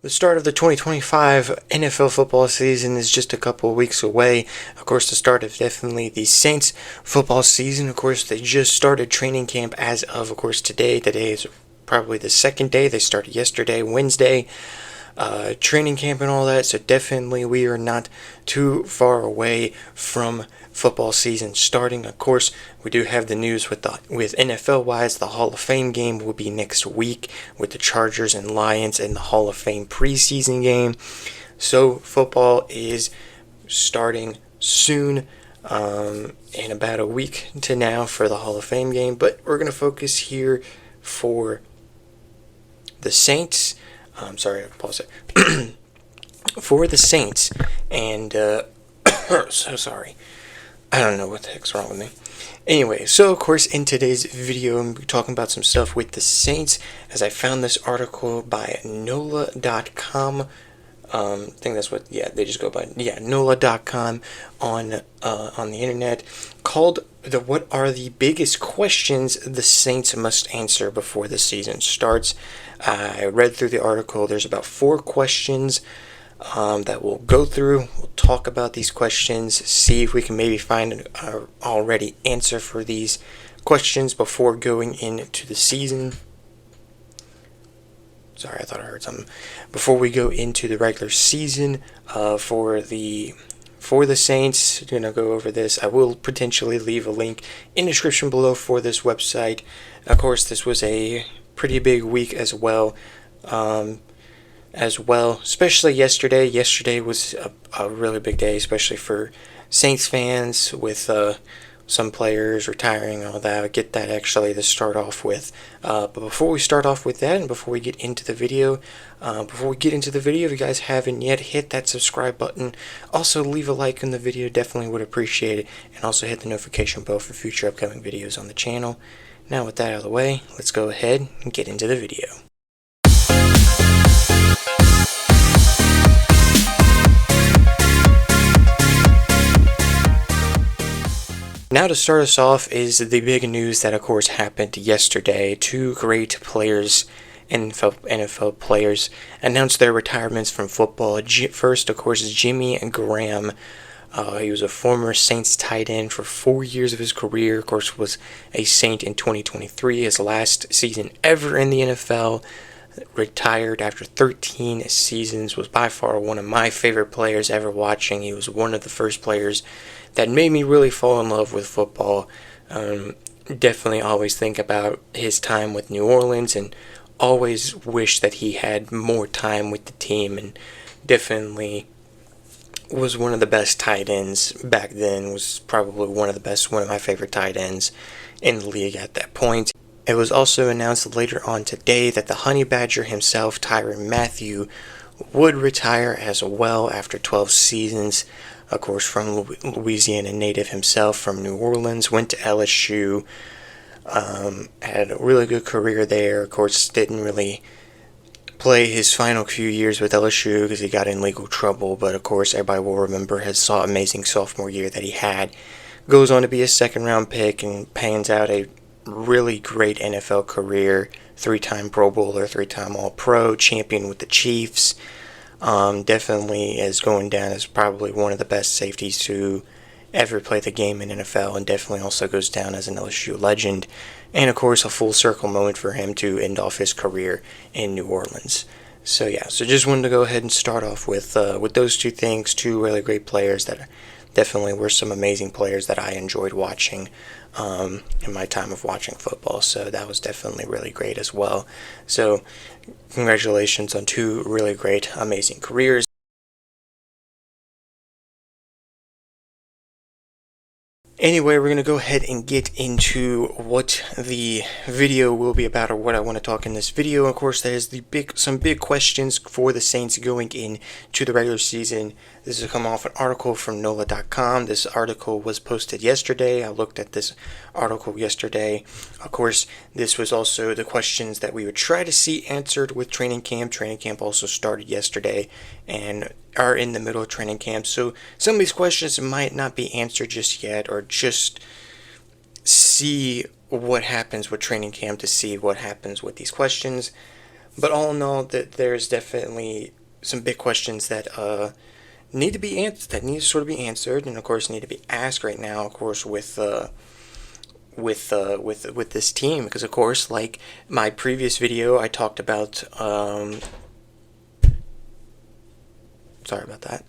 The start of the 2025 NFL football season is just a couple of weeks away. Of course, the start of definitely the Saints football season. Of course, they just started training camp as of course, today. Today is probably the second day. They started yesterday, Wednesday, training camp and all that. So definitely we are not too far away from football season starting. Of course, we do have the news with NFL wise. The Hall of Fame game will be next week with the Chargers and Lions in the Hall of Fame preseason game. So football is starting soon, in about a week to now for the Hall of Fame game. But we're going to focus here for the Saints. Sorry, I paused it. For the Saints, and so sorry. I don't know what the heck's wrong with me. Anyway, so of course in today's video I'm talking about some stuff with the Saints, as I found this article by NOLA.com. I think that's what, they just go by, NOLA.com on the internet, called what are the biggest questions the Saints must answer before the season starts. I read through the article. There's about 4 questions that we'll go through. We'll talk about these questions, see if we can maybe find an already answer for these questions before going into the season. Sorry, I thought I heard something. Before we go into the regular season, for the Saints, gonna go over this. I will potentially leave a link in the description below for this website. Of course, this was a pretty big week as well. Especially yesterday. Yesterday was a really big day, especially for Saints fans, with some players retiring and all that. I'll get that actually to start off with. But before we start off with that, and before we get into the video, if you guys haven't yet, hit that subscribe button. Also, leave a like on the video, definitely would appreciate it. And also hit the notification bell for future upcoming videos on the channel. Now with that out of the way, let's go ahead and get into the video. Now to start us off is the big news that of course happened yesterday. 2 great players, NFL players, announced their retirements from football. First, of course, is Jimmy Graham. He was a former Saints tight end for 4 years of his career. Of course, was a Saint in 2023, his last season ever in the NFL. Retired after 13 seasons. Was by far one of my favorite players ever watching. He was one of the first players that made me really fall in love with football. Definitely always think about his time with New Orleans and always wish that he had more time with the team, and definitely was one of the best tight ends back then. Was probably one of my favorite tight ends in the league at that point. It was also announced later on today that the Honey Badger himself, Tyrann Mathieu, would retire as well after 12 seasons. Of course, from Louisiana native himself, from New Orleans, went to LSU, had a really good career there. Of course, didn't really play his final few years with LSU because he got in legal trouble, but of course, everybody will remember his amazing sophomore year that he had. Goes on to be a second-round pick and pans out a really great NFL career. 3-time Pro Bowler, 3-time All-Pro, champion with the Chiefs. Definitely is going down as probably one of the best safeties to ever play the game in NFL, and definitely also goes down as an LSU legend. And of course, a full circle moment for him to end off his career in New Orleans. So just wanted to go ahead and start off with those 2 things. 2 really great players that definitely were some amazing players that I enjoyed watching in my time of watching football. So that was definitely really great as well. So congratulations on 2 really great, amazing careers. Anyway, we're going to go ahead and get into what the video will be about, or what I want to talk in this video. Of course, there's some big questions for the Saints going into the regular season. This is come off an article from NOLA.com. This article was posted yesterday. I looked at this article yesterday. Of course, this was also the questions that we would try to see answered with training camp. Training camp also started yesterday and are in the middle of training camp. So some of these questions might not be answered just yet, or just see what happens with training camp to see what happens with these questions. But all in all, that there's definitely some big questions that need to be answered, that need to sort of be answered, and of course need to be asked right now. Of course, with this team, because of course, like my previous video, I talked about. Sorry about that.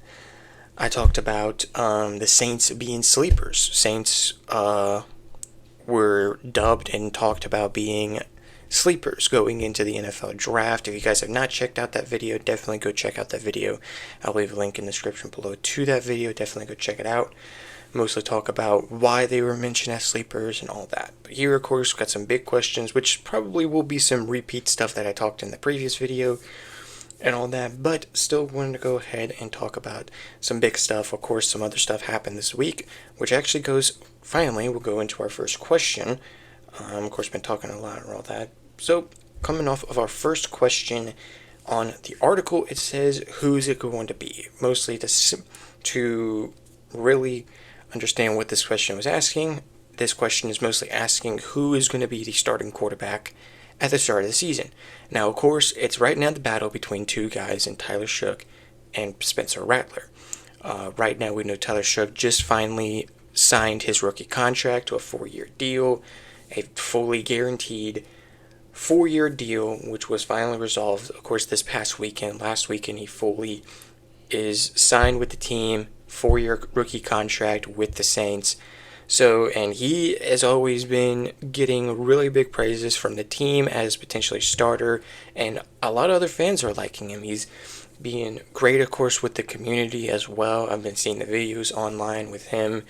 I talked about the Saints being sleepers. Saints were dubbed and talked about being sleepers going into the NFL draft. If you guys have not checked out that video, definitely go check out that video. I'll leave a link in the description below to that video. Definitely go check it out. Mostly talk about why they were mentioned as sleepers and all that. But here, of course, we've got some big questions, which probably will be some repeat stuff that I talked in the previous video and all that, but still wanted to go ahead and talk about some big stuff. Of course, some other stuff happened this week, which actually goes, finally, we'll go into our first question. Of course, been talking a lot and all that. So, coming off of our first question on the article, it says, who's it going to be? Mostly to really understand what this question was asking. This question is mostly asking who is going to be the starting quarterback at the start of the season. Now, of course, it's right now the battle between two guys in Tyler Shough and Spencer Rattler. Right now, we know Tyler Shough just finally signed his rookie contract to a 4-year deal, a fully guaranteed 4-year deal, which was finally resolved, of course, this past weekend. Last weekend, he fully is signed with the team, 4-year rookie contract with the Saints. So, and he has always been getting really big praises from the team as potentially starter, and a lot of other fans are liking him. He's being great, of course, with the community as well. I've been seeing the videos online with him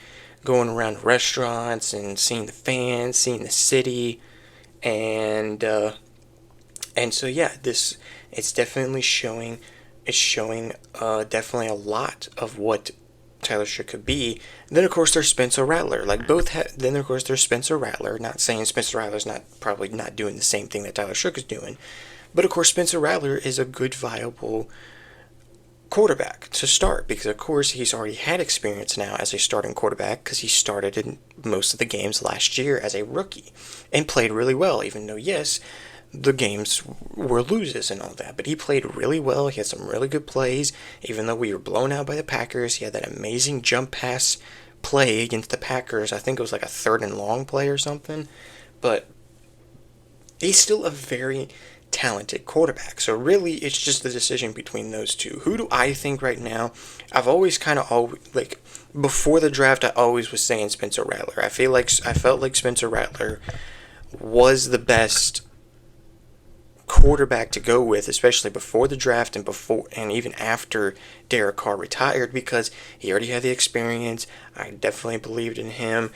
going around restaurants and seeing the fans, seeing the city, and so yeah, it's definitely showing. It's showing definitely a lot of what Tyler Shough could be. And then of course there's Spencer Rattler. Then of course there's Spencer Rattler. Not saying Spencer Rattler's probably not doing the same thing that Tyler Shough is doing, but of course Spencer Rattler is a good viable quarterback to start, because of course he's already had experience now as a starting quarterback, because he started in most of the games last year as a rookie and played really well, even though yes, the games were loses and all that, but he played really well. He had some really good plays, even though we were blown out by the Packers. He had that amazing jump pass play against the Packers. I think it was like a 3rd and long play or something, but he's still a very talented quarterback. So really, it's just the decision between those two. Who do I think right now? I've always like before the draft, I always was saying Spencer Rattler. I felt like Spencer Rattler was the best quarterback to go with, especially before the draft and even after Derek Carr retired, because he already had the experience. I definitely believed in him.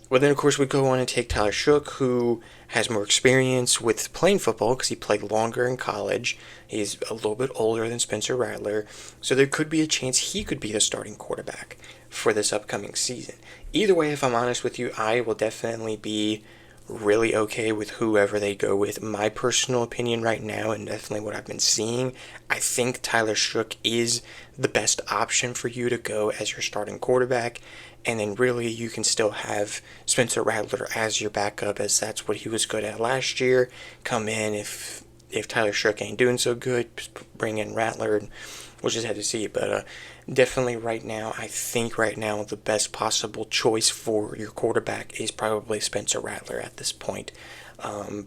Well, then of course we go on and take Tyler Shough, who has more experience with playing football because he played longer in college. He's a little bit older than Spencer Rattler, so there could be a chance he could be the starting quarterback for this upcoming season. Either way, if I'm honest with you, I will definitely be really okay with whoever they go with. My personal opinion right now, and definitely what I've been seeing, I think Tyler Shough is the best option for you to go as your starting quarterback, and then really you can still have Spencer Rattler as your backup, as that's what he was good at last year. Come in, if Tyler Shough ain't doing so good, bring in Rattler, and we'll just have to see. But definitely right now, I think right now the best possible choice for your quarterback is probably Spencer Rattler at this point.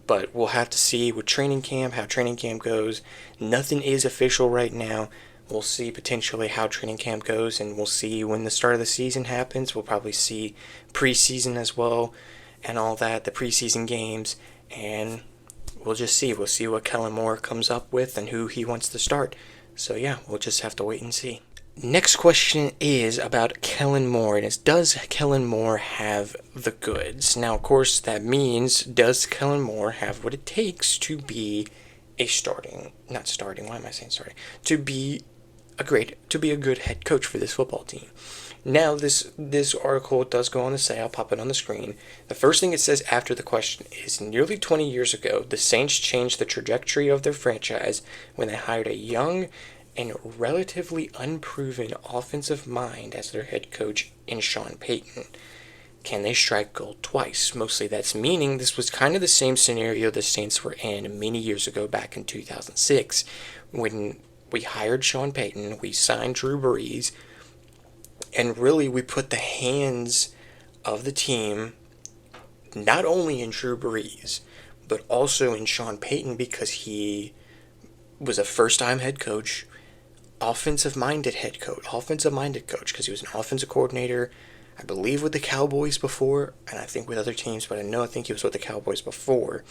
But we'll have to see with training camp, how training camp goes. Nothing is official right now. We'll see potentially how training camp goes, and we'll see when the start of the season happens. We'll probably see preseason as well and all that, the preseason games, and we'll just see. We'll see what Kellen Moore comes up with and who he wants to start. So yeah, we'll just have to wait and see. Next question is about Kellen Moore, and it's, does Kellen Moore have the goods? Now, of course, that means, does Kellen Moore have what it takes to be a to be a good head coach for this football team? Now, this article does go on to say, I'll pop it on the screen. The first thing it says after the question is, nearly 20 years ago, the Saints changed the trajectory of their franchise when they hired a young and relatively unproven offensive mind as their head coach in Sean Payton. can they strike gold twice? Mostly that's meaning this was kind of the same scenario the Saints were in many years ago back in 2006 when we hired Sean Payton, we signed Drew Brees, and really we put the hands of the team not only in Drew Brees, but also in Sean Payton because he was a first-time head coach, offensive-minded coach, because he was an offensive coordinator, I believe with the Cowboys before, and I think with other teams, but I think he was with the Cowboys before.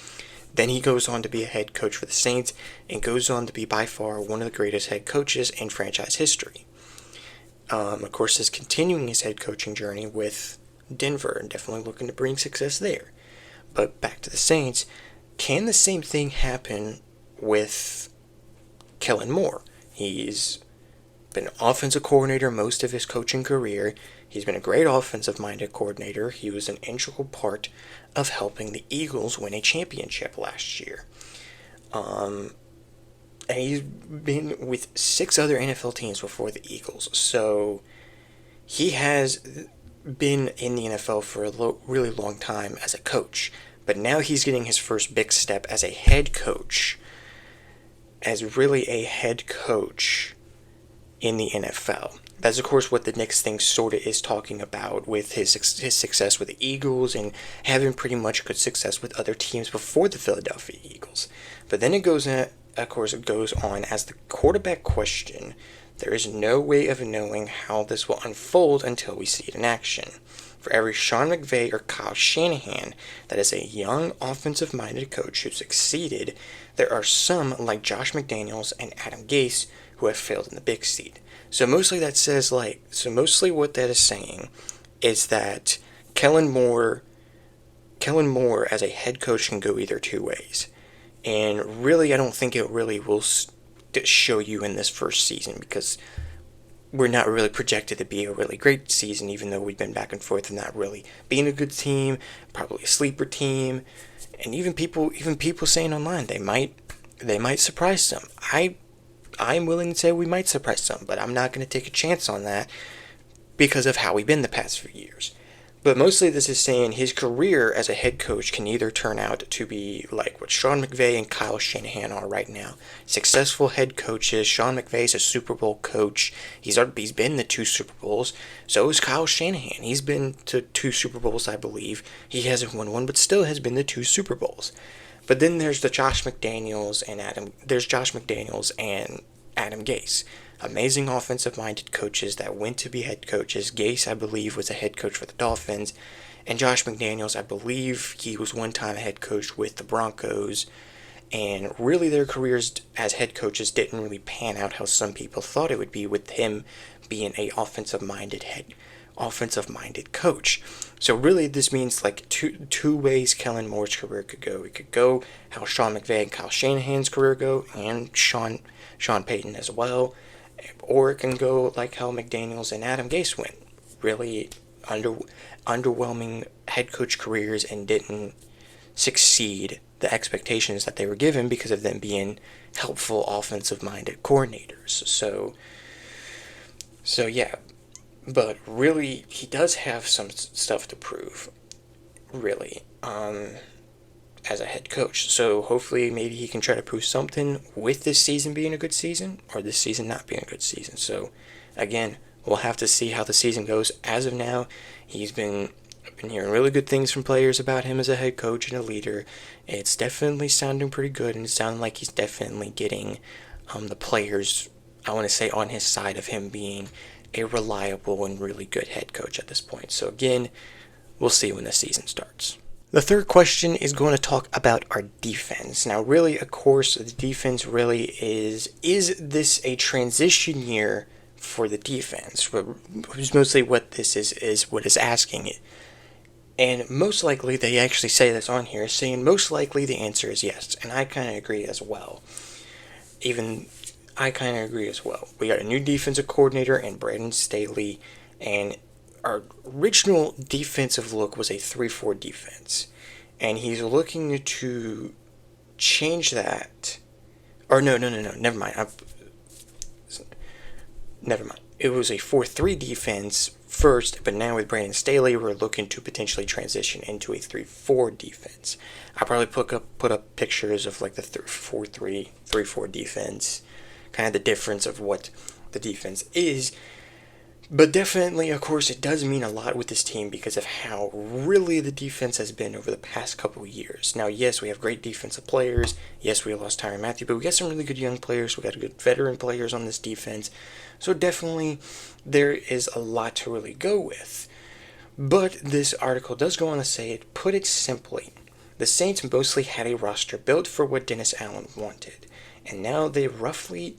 Then he goes on to be a head coach for the Saints, and goes on to be by far one of the greatest head coaches in franchise history. Of course, is continuing his head coaching journey with Denver, and definitely looking to bring success there. But back to the Saints, can the same thing happen with Kellen Moore? He's been an offensive coordinator most of his coaching career. He's been a great offensive-minded coordinator. He was an integral part of helping the Eagles win a championship last year. And he's been with 6 other NFL teams before the Eagles. So he has been in the NFL for a really long time as a coach. But now he's getting his first big step as a head coach. As really a head coach in the NFL. That's, of course, what the next thing sort of is talking about with his success with the Eagles and having pretty much good success with other teams before the Philadelphia Eagles. But then it goes on as the quarterback question. There is no way of knowing how this will unfold until we see it in action. For every Sean McVay or Kyle Shanahan that is a young offensive-minded coach who succeeded, there are some like Josh McDaniels and Adam Gase who have failed in the big seat. So mostly what that is saying is that Kellen Moore as a head coach can go either two ways. And really, I don't think it really will show you in this first season because we're not really projected to be a really great season, even though we've been back and forth of not really being a good team, probably a sleeper team, and even people saying online they might surprise some. I'm willing to say we might surprise some, but I'm not going to take a chance on that because of how we've been the past few years. But mostly this is saying his career as a head coach can either turn out to be like what Sean McVay and Kyle Shanahan are right now. Successful head coaches. Sean McVay's a Super Bowl coach. He's been to 2 Super Bowls. So is Kyle Shanahan. He's been to 2 Super Bowls, I believe. He hasn't won one, but still has been to 2 Super Bowls. But then there's Josh McDaniels and Adam Gase. Amazing offensive-minded coaches that went to be head coaches. Gase, I believe, was a head coach for the Dolphins. And Josh McDaniels, I believe he was one time a head coach with the Broncos. And really their careers as head coaches didn't really pan out how some people thought it would be with him being a offensive-minded coach. So really this means like two ways Kellen Moore's career could go. It could go how Sean McVay and Kyle Shanahan's career go, and Sean Payton as well. Or it can go like how McDaniels and Adam Gase went. Really underwhelming head coach careers and didn't succeed the expectations that they were given because of them being helpful offensive-minded coordinators. So yeah. But really, he does have some stuff to prove, really, as a head coach. So hopefully maybe he can try to prove something with this season being a good season or this season not being a good season. So again, we'll have to see how the season goes. As of now, I've been hearing really good things from players about him as a head coach and a leader. It's definitely sounding pretty good, and it's sounding like he's definitely getting the players, I want to say, on his side of him being a reliable and really good head coach at this point. So again, we'll see when the season starts. The third question is going to talk about our defense. Now really, of course, the defense really is this a transition year for the defense? Which is mostly what this is what is asking it. And most likely, they actually say this on here, saying most likely the answer is yes. And I kind of agree as well. We got a new defensive coordinator in Brandon Staley, and our original defensive look was a 3-4 defense. And he's looking to change that. Or no, never mind. It was a 4-3 defense first, but now with Brandon Staley, we're looking to potentially transition into a 3-4 defense. I'll probably put up pictures of like the 4-3, 3-4 defense, kind of the difference of what the defense is. But definitely, of course, it does mean a lot with this team because of how really the defense has been over the past couple of years. Now, yes, we have great defensive players. Yes, we lost Tyrann Mathieu, but we got some really good young players. We got good veteran players on this defense. So definitely, there is a lot to really go with. But this article does go on to say it, put it simply, the Saints mostly had a roster built for what Dennis Allen wanted. And now they have roughly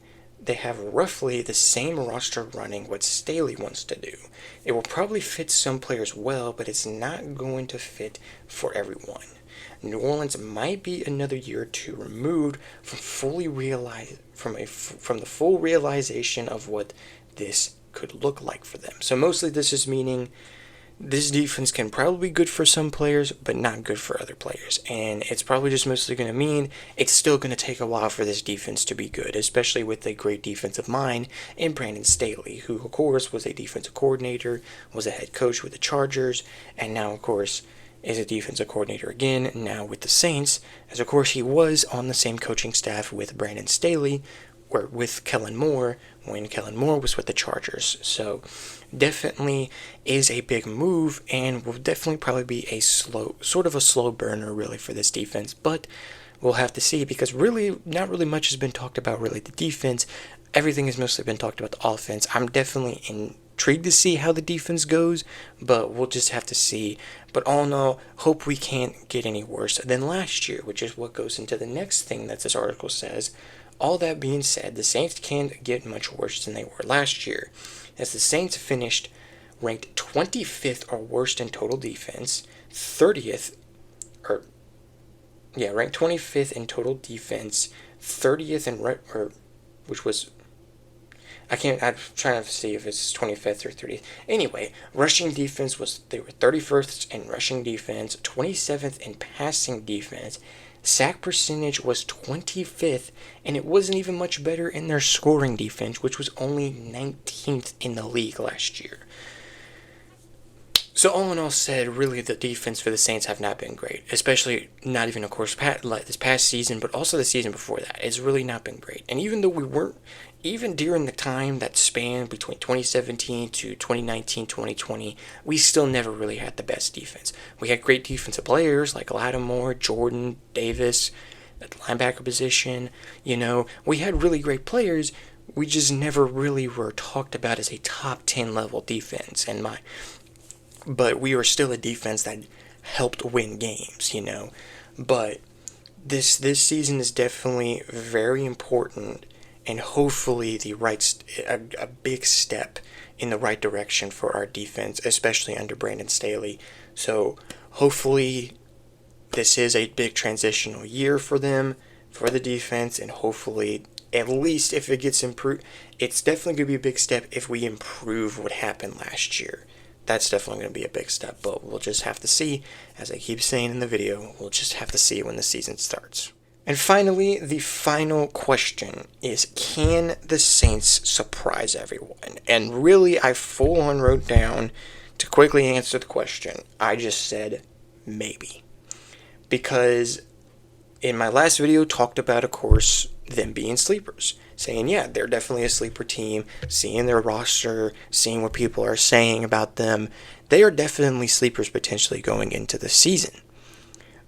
the same roster running what Staley wants to do. It will probably fit some players well, but it's not going to fit for everyone. New Orleans might be another year or two removed from the full realization of what this could look like for them. So mostly this is meaning this defense can probably be good for some players, but not good for other players. And it's probably just mostly going to mean it's still going to take a while for this defense to be good, especially with a great defensive mind in Brandon Staley, who, of course, was a defensive coordinator, was a head coach with the Chargers, and now, of course, is a defensive coordinator again, now with the Saints, as, of course, he was on the same coaching staff with Brandon Staley, or with Kellen Moore, when Kellen Moore was with the Chargers. So definitely is a big move and will definitely probably be a slow burner really for this defense, but we'll have to see because really not really much has been talked about really the defense. Everything has mostly been talked about the offense. I'm definitely intrigued to see how the defense goes, but we'll just have to see. But all in all, hope we can't get any worse than last year, which is what goes into the next thing that this article says. All that being said, the Saints can't get much worse than they were last year, as the Saints finished ranked 25th or worst in total defense, ranked 25th in total defense, 30th in which was, I'm trying to see if it's 25th or 30th. Anyway, rushing defense they were 31st in rushing defense, 27th in passing defense. Sack percentage was 25th, and it wasn't even much better in their scoring defense, which was only 19th in the league last year. So all in all said, really the defense for the Saints have not been great, especially not even, of course, this past season, but also the season before that. It's really not been great. And even though we weren't, even during the time that spanned between 2017 to 2019, 2020, we still never really had the best defense. We had great defensive players like Lattimore, Jordan, Davis, at the linebacker position. We had really great players. We just never really were talked about as a top 10 level defense. But we were still a defense that helped win games, But this season is definitely very important. And hopefully a big step in the right direction for our defense, especially under Brandon Staley. So hopefully this is a big transitional year for them, for the defense, and hopefully at least if it gets improved, it's definitely going to be a big step if we improve what happened last year. That's definitely going to be a big step, but we'll just have to see. As I keep saying in the video, we'll just have to see when the season starts. And finally, the final question is, can the Saints surprise everyone? And really, I full on wrote down, to quickly answer the question, I just said maybe. Because in my last video, talked about, of course, them being sleepers. Saying, yeah, they're definitely a sleeper team. Seeing their roster, seeing what people are saying about them, they are definitely sleepers potentially going into the season.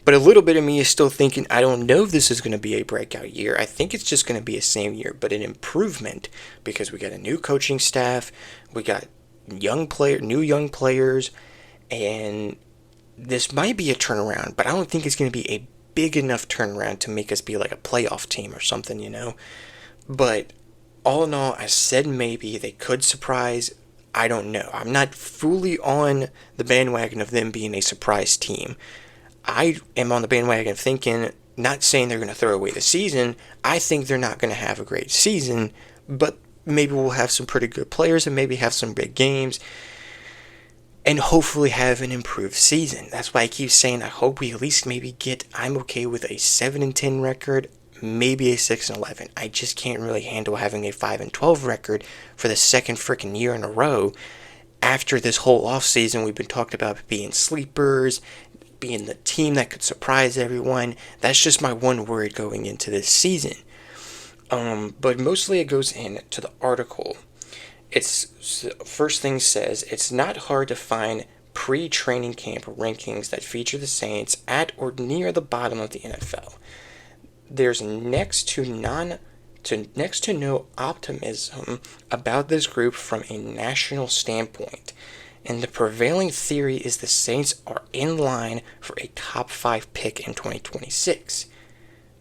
But a little bit of me is still thinking, I don't know if this is going to be a breakout year. I think it's just going to be a same year, but an improvement because we got a new coaching staff, we got new young players, and this might be a turnaround, but I don't think it's going to be a big enough turnaround to make us be like a playoff team or something, But all in all, I said maybe they could surprise. I don't know. I'm not fully on the bandwagon of them being a surprise team. I am on the bandwagon of thinking, not saying they're going to throw away the season. I think they're not going to have a great season, but maybe we'll have some pretty good players and maybe have some big games and hopefully have an improved season. That's why I keep saying I hope we at least maybe I'm okay with a 7-10 record, maybe a 6-11. I just can't really handle having a 5-12 record for the second freaking year in a row. after this whole offseason, we've been talking about being sleepers, being the team that could surprise everyone. That's just my one word going into this season. But mostly it goes into the article. It's first thing says it's not hard to find pre-training camp rankings that feature the Saints at or near the bottom of the NFL. There's next to no optimism about this group from a national standpoint, and the prevailing theory is the Saints are in line for a top 5 pick in 2026.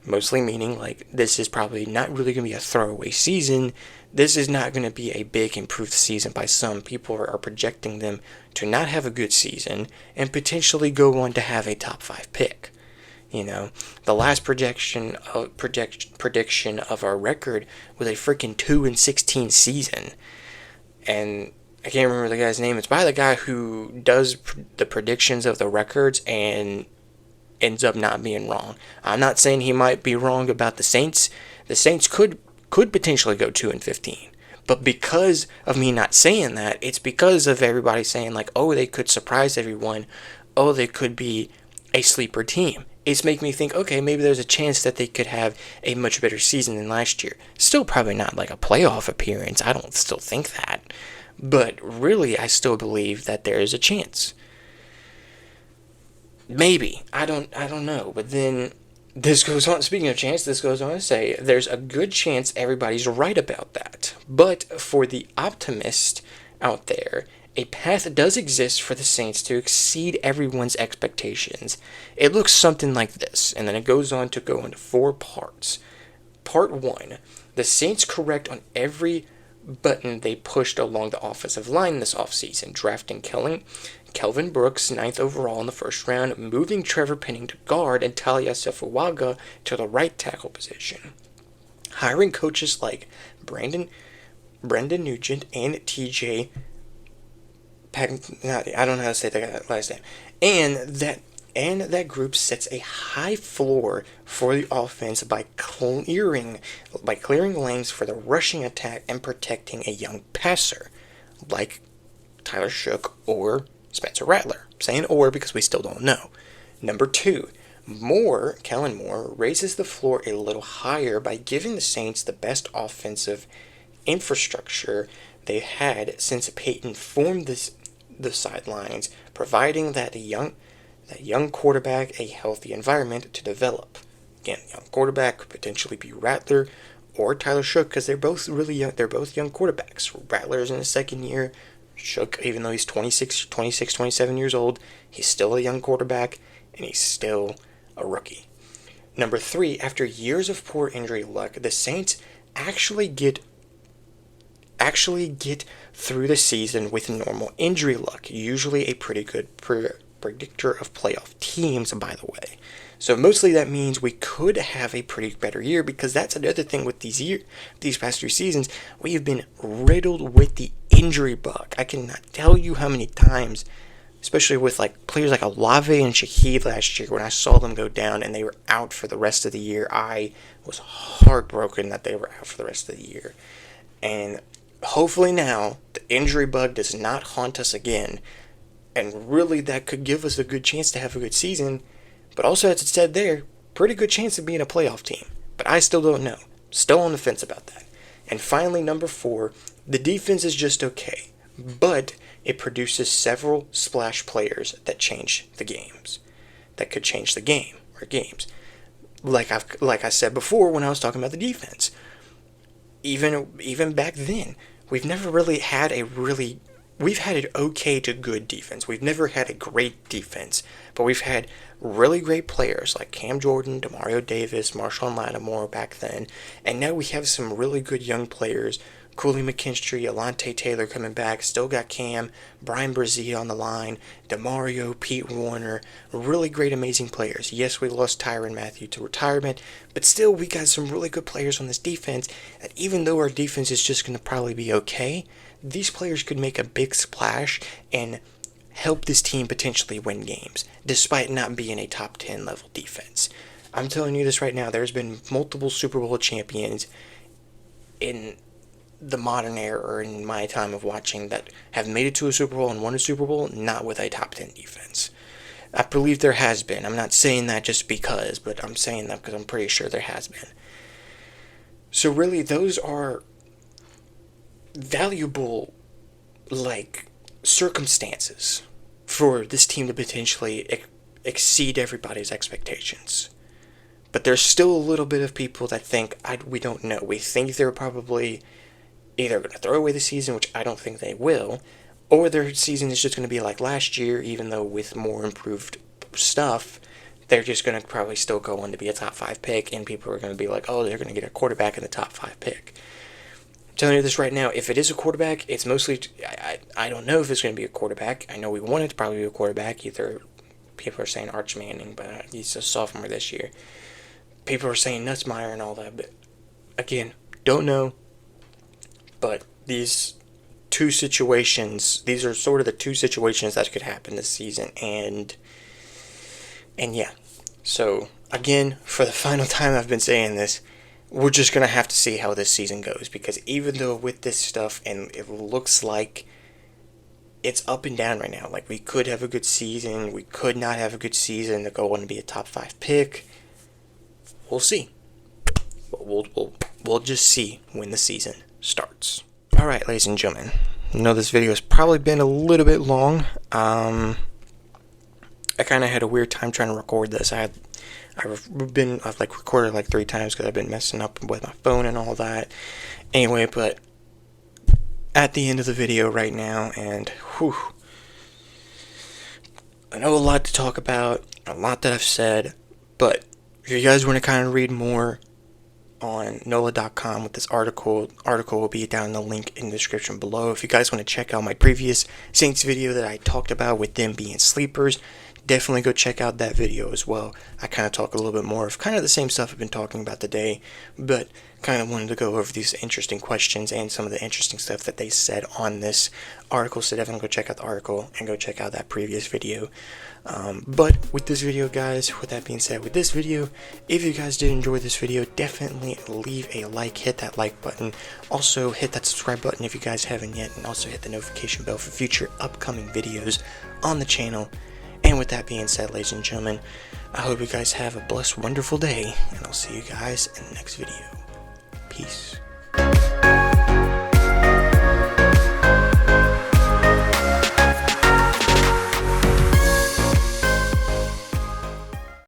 Mostly meaning like this is probably not really going to be a throwaway season. This is not going to be a big improved season by some. People are projecting them to not have a good season and potentially go on to have a top 5 pick. The last prediction of our record was a freaking 2-16 season, and I can't remember the guy's name. It's by the guy who does the predictions of the records and ends up not being wrong. I'm not saying he might be wrong about the Saints. The Saints could potentially go 2-15. But because of me not saying that, it's because of everybody saying like, oh, they could surprise everyone. Oh, they could be a sleeper team. It's making me think, okay, maybe there's a chance that they could have a much better season than last year. Still probably not like a playoff appearance. I don't still think that. But really, I still believe that there is a chance. Maybe. I don't know. But then this goes on, speaking of chance, this goes on to say there's a good chance everybody's right about that. But for the optimist out there, a path does exist for the Saints to exceed everyone's expectations. It looks something like this, and then it goes on to go into 4 parts. Part 1, the Saints correct on every button they pushed along the offensive line this offseason, drafting Kelvin Brooks, 9th overall in the first round, moving Trevor Penning to guard and Talia Sefuaga to the right tackle position. Hiring coaches like Brendan Nugent and TJ I don't know how to say that last name. And that group sets a high floor for the offense by clearing lanes for the rushing attack and protecting a young passer like Tyler Shook or Spencer Rattler. I'm saying or because we still don't know. Number 2, Kellen Moore raises the floor a little higher by giving the Saints the best offensive infrastructure they've had since Peyton formed the sidelines, providing that young quarterback a healthy environment to develop. Again, young quarterback could potentially be Rattler or Tyler Shook because they're both really young. They're both young quarterbacks. Rattler's in his second year. Shook, even though he's 26, 27 years old, he's still a young quarterback and he's still a rookie. Number 3, after years of poor injury luck, the Saints actually get through the season with normal injury luck, usually a pretty good predictor of playoff teams, by the way. So mostly that means we could have a pretty better year, because that's another thing with these past 2 seasons. We have been riddled with the injury bug. I cannot tell you how many times, especially with like players like Olave and Shaheed last year, when I saw them go down and they were out for the rest of the year, I was heartbroken that they were out for the rest of the year. And hopefully now the injury bug does not haunt us again, and really that could give us a good chance to have a good season, but also, as it said there, pretty good chance of being a playoff team. But I still don't know. Still on the fence about that. And finally, number 4, the defense is just okay, but it produces several splash players that change the games. That could change the game or games. Like I said before when I was talking about the defense. Even back then, we've never really had we've had an okay to good defense. We've never had a great defense, but we've had really great players like Cam Jordan, Demario Davis, Marshawn Lattimore back then, and now we have some really good young players. Cooley McKinstry, Alante Taylor coming back, still got Cam, Brian Brzee on the line, Demario, Pete Warner, really great, amazing players. Yes, we lost Tyrann Mathieu to retirement, but still we got some really good players on this defense, that even though our defense is just going to probably be okay, these players could make a big splash and help this team potentially win games, despite not being a top 10 level defense. I'm telling you this right now, there's been multiple Super Bowl champions in the modern era, or in my time of watching, that have made it to a Super Bowl and won a Super Bowl not with a top 10 defense. I believe there has been. I'm not saying that just because, but I'm saying that because I'm pretty sure there has been. So really, those are valuable, like, circumstances for this team to potentially exceed everybody's expectations. But there's still a little bit of people that think, we don't know. We think they're probably either going to throw away the season, which I don't think they will, or their season is just going to be like last year, even though with more improved stuff, they're just going to probably still go on to be a top 5 pick, and people are going to be like, oh, they're going to get a quarterback in the top 5 pick. I'm telling you this right now, if it is a quarterback, it's mostly, I don't know if it's going to be a quarterback. I know we want it to probably be a quarterback. Either people are saying Arch Manning, but he's a sophomore this year. People are saying Nutsmeyer and all that, but again, don't know. But these two situations, these are sort of the two situations that could happen this season, and yeah. So again, for the final time I've been saying this, we're just going to have to see how this season goes, because even though with this stuff, and it looks like it's up and down right now, like we could have a good season, we could not have a good season to go on to be a top 5 pick, we'll see. But we'll just see when the season starts. Alright, ladies and gentlemen, I know this video has probably been a little bit long. I kind of had a weird time trying to record this. I've recorded like 3 times because I've been messing up with my phone and all that. Anyway, but at the end of the video right now, and whew, I know a lot to talk about, a lot that I've said, but if you guys want to kind of read more on NOLA.com with this article will be down in the link in the description below. If you guys want to check out my previous Saints video that I talked about with them being sleepers, definitely go check out that video as well. I kind of talk a little bit more of kind of the same stuff I've been talking about today, but kind of wanted to go over these interesting questions and some of the interesting stuff that they said on this article, so definitely go check out the article and go check out that previous video. But with this video, guys, with that being said, with this video, if you guys did enjoy this video, definitely leave a like, hit that like button, also hit that subscribe button if you guys haven't yet, and also hit the notification bell for future upcoming videos on the channel. And with that being said, ladies and gentlemen, I hope you guys have a blessed, wonderful day, and I'll see you guys in the next video. Peace.